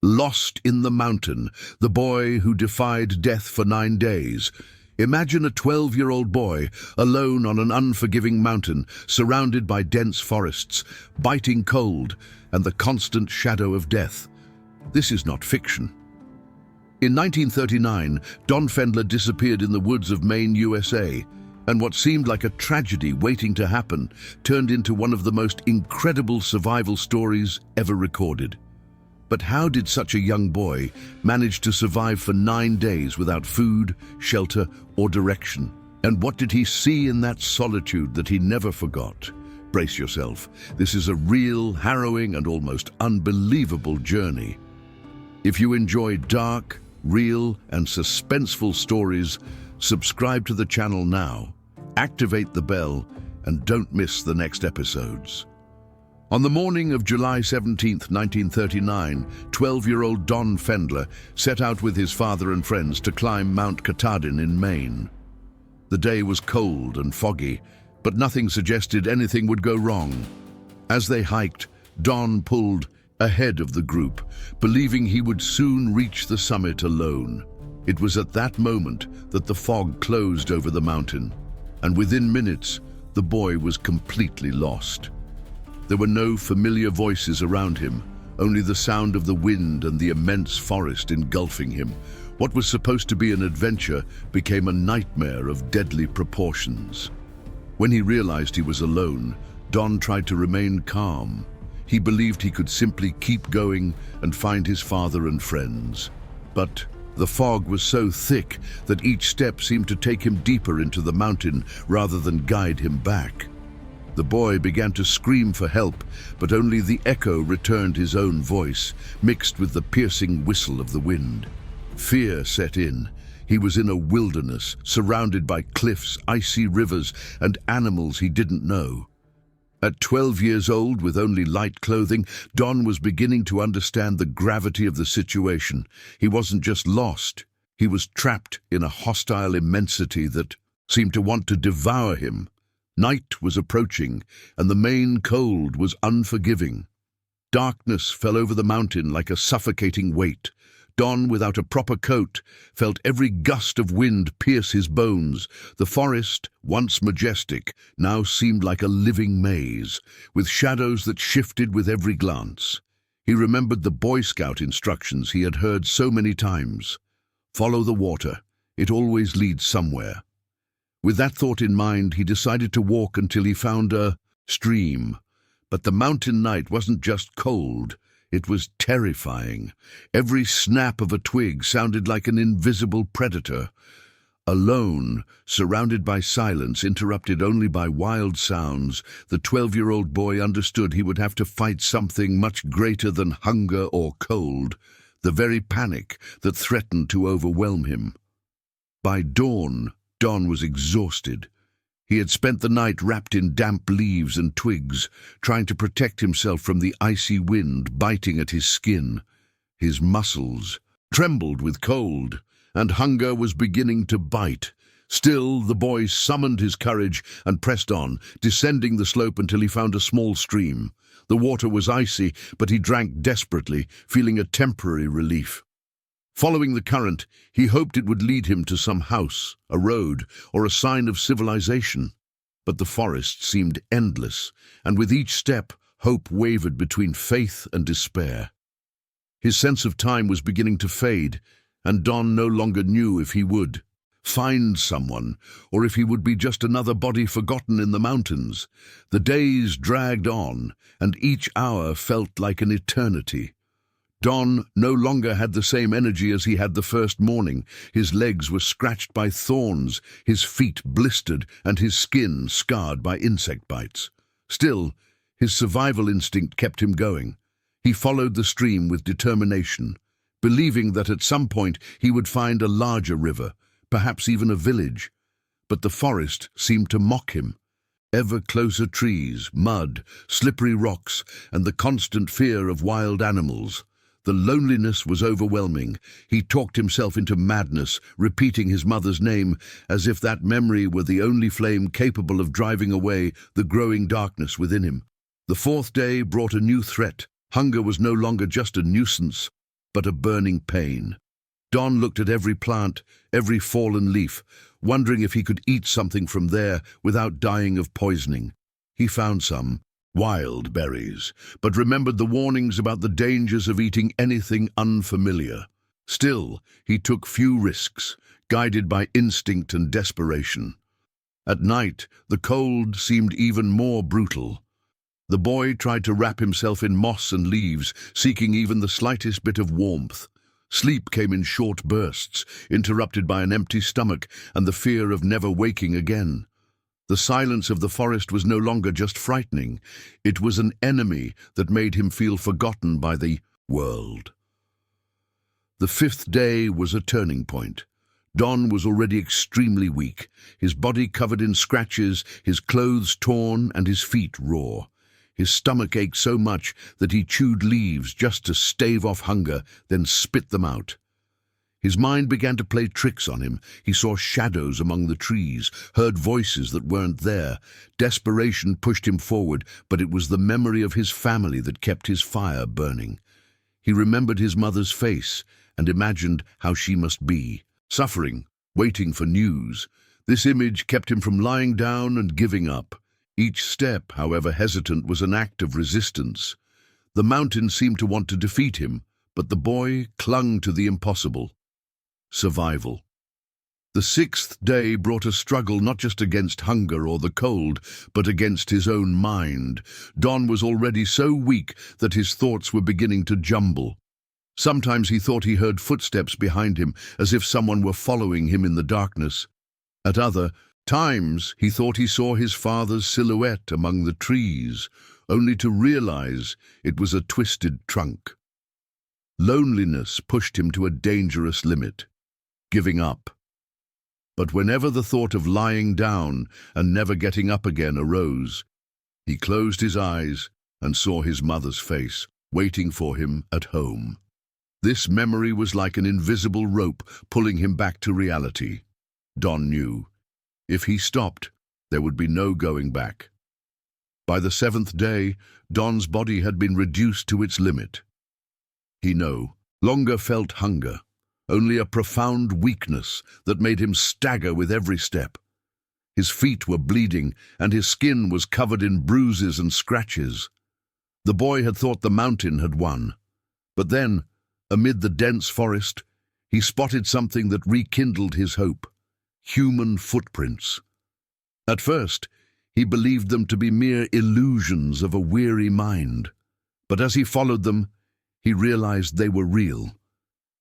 Lost in the Mountain, the boy who defied death for 9 days. Imagine a 12-year-old boy alone on an unforgiving mountain, surrounded by dense forests, biting cold, and the constant shadow of death. This is not fiction. In 1939, Donn Fendler disappeared in the woods of Maine, USA, and what seemed like a tragedy waiting to happen turned into one of the most incredible survival stories ever recorded. But how did such a young boy manage to survive for 9 days without food, shelter, or direction? And what did he see in that solitude that he never forgot? Brace yourself. This is a real, harrowing, and almost unbelievable journey. If you enjoy dark, real, and suspenseful stories, subscribe to the channel now, activate the bell, and don't miss the next episodes. On the morning of July 17, 1939, 12-year-old Donn Fendler set out with his father and friends to climb Mount Katahdin in Maine. The day was cold and foggy, but nothing suggested anything would go wrong. As they hiked, Donn pulled ahead of the group, believing he would soon reach the summit alone. It was at that moment that the fog closed over the mountain, and within minutes, the boy was completely lost. There were no familiar voices around him, only the sound of the wind and the immense forest engulfing him. What was supposed to be an adventure became a nightmare of deadly proportions. When he realized he was alone, Donn tried to remain calm. He believed he could simply keep going and find his father and friends. But the fog was so thick that each step seemed to take him deeper into the mountain rather than guide him back. The boy began to scream for help, but only the echo returned his own voice, mixed with the piercing whistle of the wind. Fear set in. He was in a wilderness, surrounded by cliffs, icy rivers, and animals he didn't know. At 12 years old, with only light clothing, Donn was beginning to understand the gravity of the situation. He wasn't just lost. He was trapped in a hostile immensity that seemed to want to devour him. Night was approaching, and the Maine cold was unforgiving. Darkness fell over the mountain like a suffocating weight. Donn, without a proper coat, felt every gust of wind pierce his bones. The forest, once majestic, now seemed like a living maze, with shadows that shifted with every glance. He remembered the Boy Scout instructions he had heard so many times. Follow the water. It always leads somewhere. With that thought in mind, he decided to walk until he found a stream. But the mountain night wasn't just cold, it was terrifying. Every snap of a twig sounded like an invisible predator. Alone, surrounded by silence, interrupted only by wild sounds, the 12-year-old boy understood he would have to fight something much greater than hunger or cold, the very panic that threatened to overwhelm him. By dawn, Donn was exhausted. He had spent the night wrapped in damp leaves and twigs, trying to protect himself from the icy wind biting at his skin. His muscles trembled with cold, and hunger was beginning to bite. Still, the boy summoned his courage and pressed on, descending the slope until he found a small stream. The water was icy, but he drank desperately, feeling a temporary relief. Following the current, he hoped it would lead him to some house, a road, or a sign of civilization. But the forest seemed endless, and with each step, hope wavered between faith and despair. His sense of time was beginning to fade, and Donn no longer knew if he would find someone, or if he would be just another body forgotten in the mountains. The days dragged on, and each hour felt like an eternity. Donn no longer had the same energy as he had the first morning. His legs were scratched by thorns, his feet blistered, and his skin scarred by insect bites. Still, his survival instinct kept him going. He followed the stream with determination, believing that at some point he would find a larger river, perhaps even a village. But the forest seemed to mock him. Ever closer trees, mud, slippery rocks, and the constant fear of wild animals. The loneliness was overwhelming. He talked himself into madness, repeating his mother's name, as if that memory were the only flame capable of driving away the growing darkness within him. The fourth day brought a new threat. Hunger was no longer just a nuisance, but a burning pain. Donn looked at every plant, every fallen leaf, wondering if he could eat something from there without dying of poisoning. He found some wild berries, but remembered the warnings about the dangers of eating anything unfamiliar. Still, he took few risks, guided by instinct and desperation. At night, the cold seemed even more brutal. The boy tried to wrap himself in moss and leaves, seeking even the slightest bit of warmth. Sleep came in short bursts, interrupted by an empty stomach and the fear of never waking again. The silence of the forest was no longer just frightening. It was an enemy that made him feel forgotten by the world. The 5th day was a turning point. Donn was already extremely weak, his body covered in scratches, his clothes torn, and his feet raw. His stomach ached so much that he chewed leaves just to stave off hunger, then spit them out. His mind began to play tricks on him. He saw shadows among the trees, heard voices that weren't there. Desperation pushed him forward, but it was the memory of his family that kept his fire burning. He remembered his mother's face and imagined how she must be, suffering, waiting for news. This image kept him from lying down and giving up. Each step, however hesitant, was an act of resistance. The mountain seemed to want to defeat him, but the boy clung to the impossible. Survival. The 6th day brought a struggle not just against hunger or the cold, but against his own mind. Donn was already so weak that his thoughts were beginning to jumble. Sometimes he thought he heard footsteps behind him, as if someone were following him in the darkness. At other times, he thought he saw his father's silhouette among the trees, only to realize it was a twisted trunk. Loneliness pushed him to a dangerous limit, giving up. But whenever the thought of lying down and never getting up again arose, he closed his eyes and saw his mother's face, waiting for him at home. This memory was like an invisible rope pulling him back to reality. Donn knew. If he stopped, there would be no going back. By the 7th day, Donn's body had been reduced to its limit. He no longer felt hunger, only a profound weakness that made him stagger with every step. His feet were bleeding, and his skin was covered in bruises and scratches. The boy had thought the mountain had won. But then, amid the dense forest, he spotted something that rekindled his hope: human footprints. At first, he believed them to be mere illusions of a weary mind. But as he followed them, he realized they were real.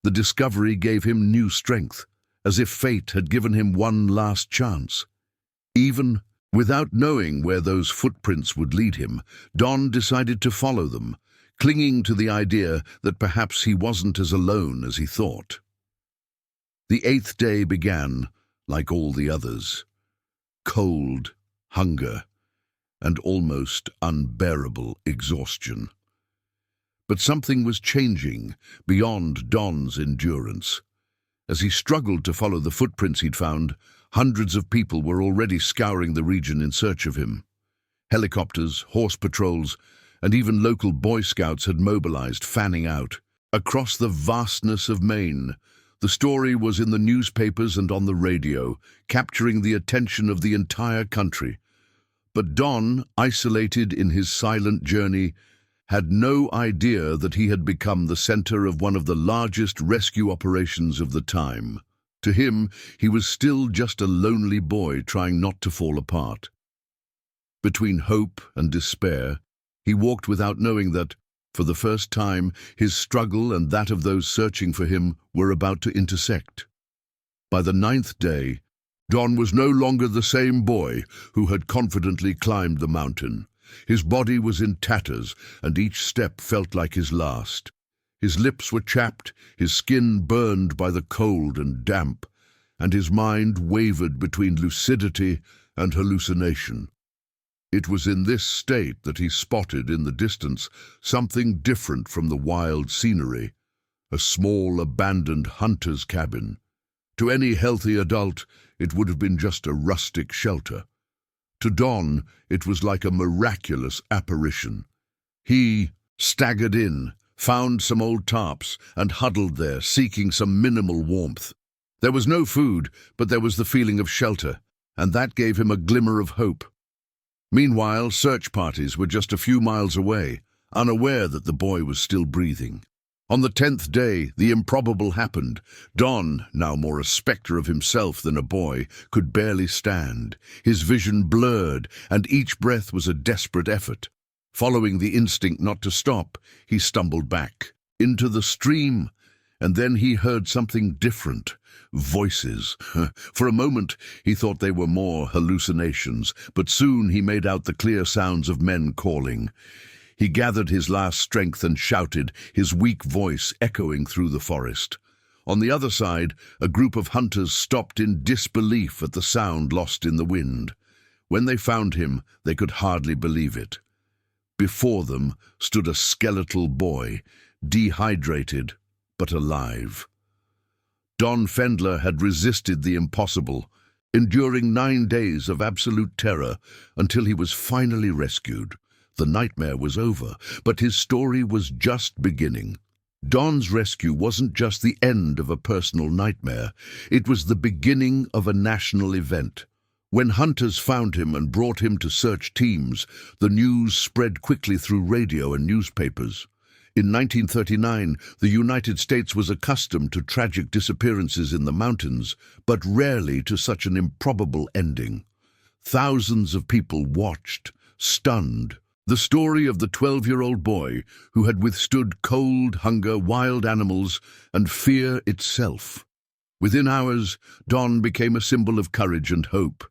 The discovery gave him new strength, as if fate had given him one last chance. Even without knowing where those footprints would lead him, Donn decided to follow them, clinging to the idea that perhaps he wasn't as alone as he thought. The 8th day began, like all the others. Cold, hunger, and almost unbearable exhaustion. But something was changing beyond Donn's endurance. As he struggled to follow the footprints he'd found, hundreds of people were already scouring the region in search of him. Helicopters, horse patrols, and even local Boy Scouts had mobilized, fanning out. Across the vastness of Maine, the story was in the newspapers and on the radio, capturing the attention of the entire country. But Donn, isolated in his silent journey, had no idea that he had become the center of one of the largest rescue operations of the time. To him, he was still just a lonely boy trying not to fall apart. Between hope and despair, he walked without knowing that, for the first time, his struggle and that of those searching for him were about to intersect. By the 9th day, Donn was no longer the same boy who had confidently climbed the mountain. His body was in tatters, and each step felt like his last. His lips were chapped, his skin burned by the cold and damp, and his mind wavered between lucidity and hallucination. It was in this state that he spotted in the distance something different from the wild scenery: a small, abandoned hunter's cabin. To any healthy adult, it would have been just a rustic shelter. To Donn, it was like a miraculous apparition. He staggered in, found some old tarps, and huddled there, seeking some minimal warmth. There was no food, but there was the feeling of shelter, and that gave him a glimmer of hope. Meanwhile, search parties were just a few miles away, unaware that the boy was still breathing. On the 10th day, the improbable happened. Donn, now more a spectre of himself than a boy, could barely stand. His vision blurred, and each breath was a desperate effort. Following the instinct not to stop, he stumbled back, into the stream, and then he heard something different. Voices. For a moment, he thought they were more hallucinations, but soon he made out the clear sounds of men calling. He gathered his last strength and shouted, his weak voice echoing through the forest. On the other side, a group of hunters stopped in disbelief at the sound lost in the wind. When they found him, they could hardly believe it. Before them stood a skeletal boy, dehydrated but alive. Donn Fendler had resisted the impossible, enduring 9 days of absolute terror until he was finally rescued. The nightmare was over, but his story was just beginning. Donn's rescue wasn't just the end of a personal nightmare, it was the beginning of a national event. When hunters found him and brought him to search teams, the news spread quickly through radio and newspapers. In 1939, the United States was accustomed to tragic disappearances in the mountains, but rarely to such an improbable ending. Thousands of people watched, stunned, the story of the 12-year-old boy who had withstood cold, hunger, wild animals, and fear itself. Within hours, Donn became a symbol of courage and hope.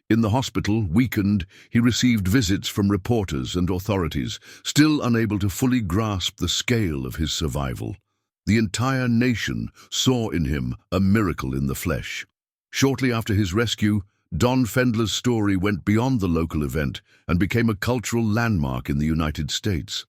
In the hospital, weakened, he received visits from reporters and authorities, still unable to fully grasp the scale of his survival. The entire nation saw in him a miracle in the flesh. Shortly after his rescue, Donn Fendler's story went beyond the local event and became a cultural landmark in the United States.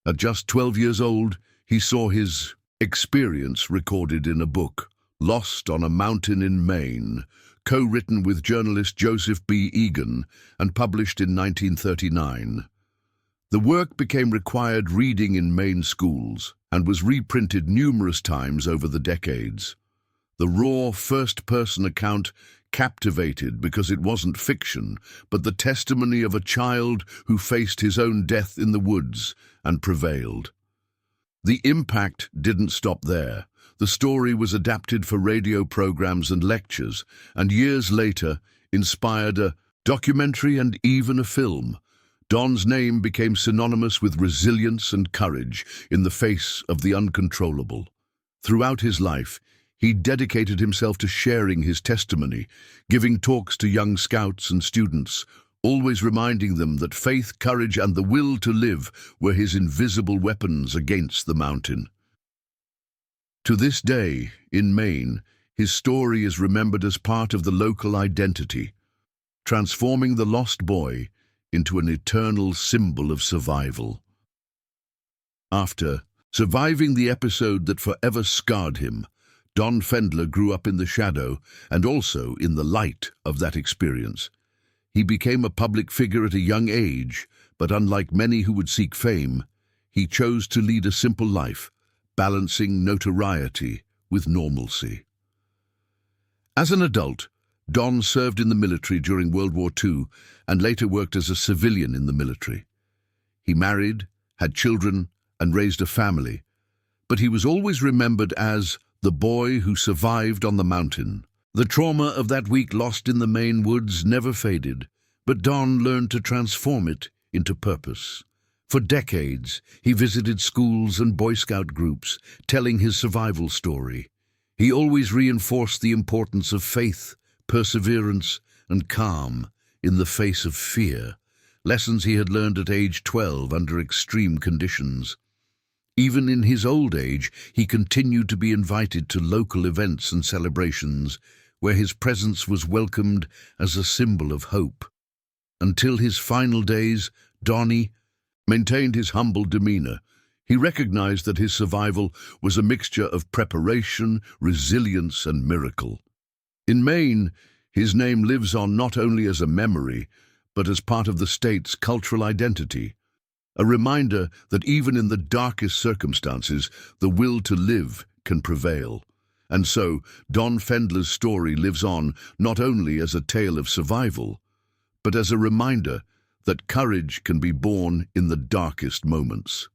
At just 12 years old, he saw his experience recorded in a book, Lost on a Mountain in Maine, co-written with journalist Joseph B. Egan and published in 1939. The work became required reading in Maine schools and was reprinted numerous times over the decades. The raw first-person account captivated because it wasn't fiction, but the testimony of a child who faced his own death in the woods and prevailed. The impact didn't stop there. The story was adapted for radio programs and lectures, and years later inspired a documentary and even a film. Donn's name became synonymous with resilience and courage in the face of the uncontrollable. Throughout his life, he dedicated himself to sharing his testimony, giving talks to young scouts and students, always reminding them that faith, courage, and the will to live were his invisible weapons against the mountain. To this day, in Maine, his story is remembered as part of the local identity, transforming the lost boy into an eternal symbol of survival. After surviving the episode that forever scarred him, Donn Fendler grew up in the shadow and also in the light of that experience. He became a public figure at a young age, but unlike many who would seek fame, he chose to lead a simple life, balancing notoriety with normalcy. As an adult, Donn served in the military during World War II and later worked as a civilian in the military. He married, had children, and raised a family, but he was always remembered as the boy who survived on the mountain. The trauma of that week lost in the Maine woods never faded, but Donn learned to transform it into purpose. For decades, he visited schools and Boy Scout groups, telling his survival story. He always reinforced the importance of faith, perseverance, and calm in the face of fear, lessons he had learned at age 12 under extreme conditions. Even in his old age, he continued to be invited to local events and celebrations, where his presence was welcomed as a symbol of hope. Until his final days, Donnie maintained his humble demeanor. He recognized that his survival was a mixture of preparation, resilience, and miracle. In Maine, his name lives on not only as a memory, but as part of the state's cultural identity. A reminder that even in the darkest circumstances, the will to live can prevail. And so, Donn Fendler's story lives on not only as a tale of survival, but as a reminder that courage can be born in the darkest moments.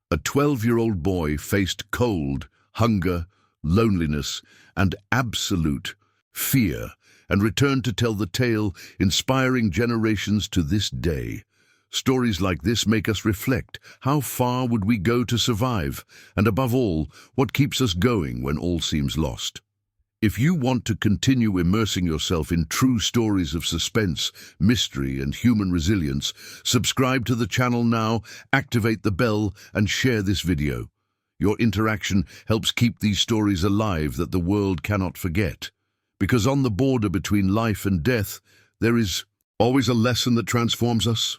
A 12-year-old boy faced cold, hunger, loneliness, and absolute fear, and returned to tell the tale, inspiring generations to this day. Stories like this make us reflect: how far would we go to survive? And above all, what keeps us going when all seems lost? If you want to continue immersing yourself in true stories of suspense, mystery, and human resilience, subscribe to the channel now, activate the bell, and share this video. Your interaction helps keep these stories alive that the world cannot forget. Because on the border between life and death, there is always a lesson that transforms us.